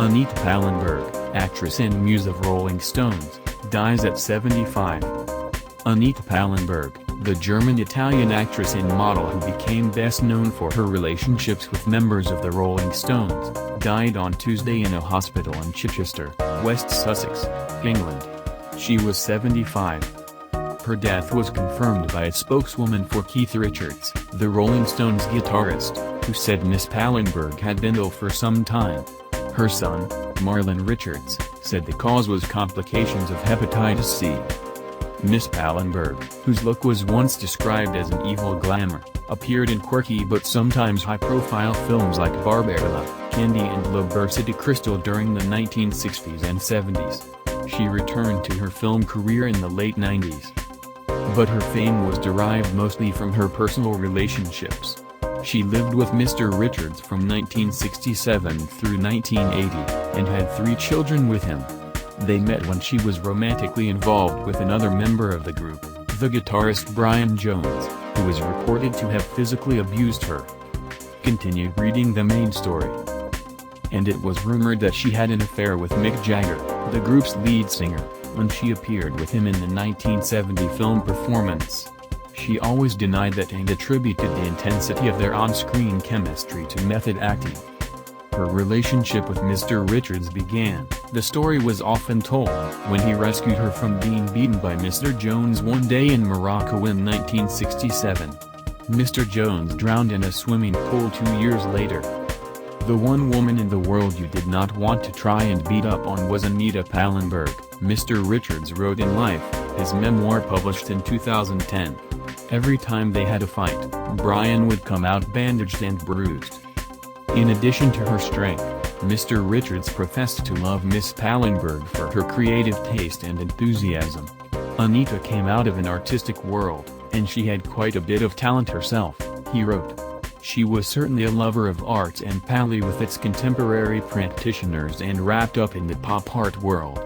Anita Pallenberg, actress and muse of Rolling Stones, dies at 75. Anita Pallenberg, the German-Italian actress and model who became best known for her relationships with members of the Rolling Stones, died on Tuesday in a hospital in Chichester, West Sussex, England. She was 75. Her death was confirmed by a spokeswoman for Keith Richards, the Rolling Stones guitarist, who said Miss Pallenberg had been ill for some time. Her son, Marlon Richards, said the cause was complications of hepatitis C. Miss Pallenberg, whose look was once described as an evil glamour, appeared in quirky but sometimes high-profile films like Barbarella, Candy and L'Obesity Crystal during the 1960s and 70s. She returned to her film career in the late 90s. But her fame was derived mostly from her personal relationships. She lived with Mr. Richards from 1967 through 1980, and had 3 children with him. They met when she was romantically involved with another member of the group, the guitarist Brian Jones, who was reported to have physically abused her. Continued reading the main story. And it was rumored that she had an affair with Mick Jagger, the group's lead singer, when she appeared with him in the 1970 film performance. She always denied that and attributed the intensity of their on-screen chemistry to method acting. Her relationship with Mr. Richards began, the story was often told, when he rescued her from being beaten by Mr. Jones one day in Morocco in 1967. Mr. Jones drowned in a swimming pool 2 years later. The one woman in the world you did not want to try and beat up on was Anita Pallenberg, Mr. Richards wrote in Life, his memoir published in 2010. Every time they had a fight, Brian would come out bandaged and bruised. In addition to her strength, Mr. Richards professed to love Miss Pallenberg for her creative taste and enthusiasm. Anita came out of an artistic world, and she had quite a bit of talent herself, he wrote. She was certainly a lover of art and pally with its contemporary practitioners and wrapped up in the pop art world.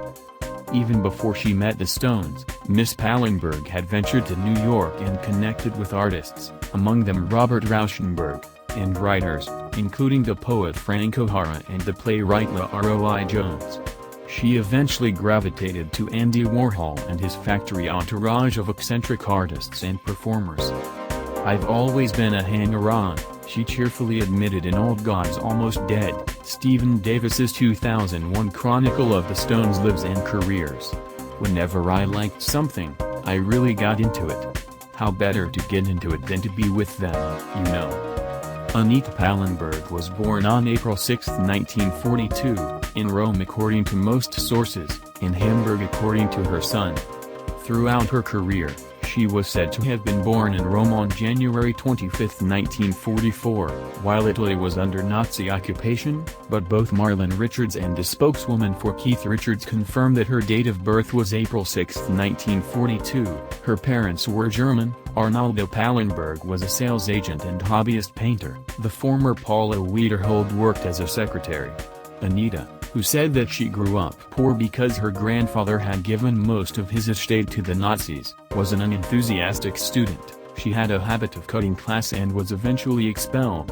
Even before she met the Stones, Miss Pallenberg had ventured to New York and connected with artists, among them Robert Rauschenberg, and writers, including the poet Frank O'Hara and the playwright Leroy Jones. She eventually gravitated to Andy Warhol and his factory entourage of eccentric artists and performers. "I've always been a hanger-on," she cheerfully admitted in Old Gods Almost Dead, Stephen Davis's 2001 chronicle of the Stones' lives and careers. "Whenever I liked something, I really got into it. How better to get into it than to be with them, you know." Anita Pallenberg was born on April 6, 1942, in Rome according to most sources, in Hamburg according to her son. Throughout her career, she was said to have been born in Rome on January 25, 1944, while Italy was under Nazi occupation, but both Marlon Richards and the spokeswoman for Keith Richards confirmed that her date of birth was April 6, 1942. Her parents were German. Arnaldo Pallenberg was a sales agent and hobbyist painter. The former Paula Wiederhold worked as a secretary. Anita, who said that she grew up poor because her grandfather had given most of his estate to the Nazis, was an unenthusiastic student. She had a habit of cutting class and was eventually expelled.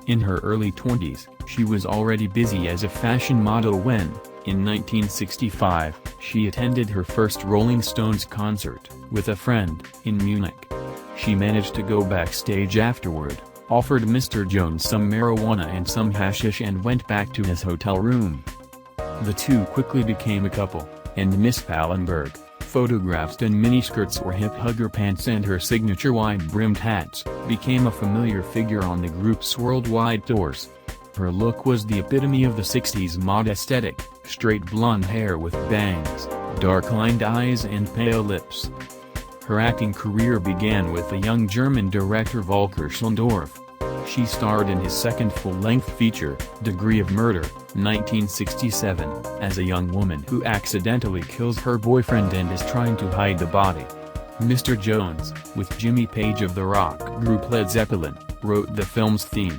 In her early 20s, she was already busy as a fashion model when, in 1965, she attended her first Rolling Stones concert, with a friend, in Munich. She managed to go backstage afterward, offered Mr. Jones some marijuana and some hashish and went back to his hotel room. The two quickly became a couple, and Miss Pallenberg, photographed in miniskirts or hip hugger pants and her signature wide-brimmed hats, became a familiar figure on the group's worldwide tours. Her look was the epitome of the 60s mod aesthetic, straight blonde hair with bangs, dark-lined eyes and pale lips. Her acting career began with the young German director Volker Schlendorf. She starred in his second full-length feature, Degree of Murder, 1967, as a young woman who accidentally kills her boyfriend and is trying to hide the body. Mr. Jones, with Jimmy Page of the rock group Led Zeppelin, wrote the film's theme.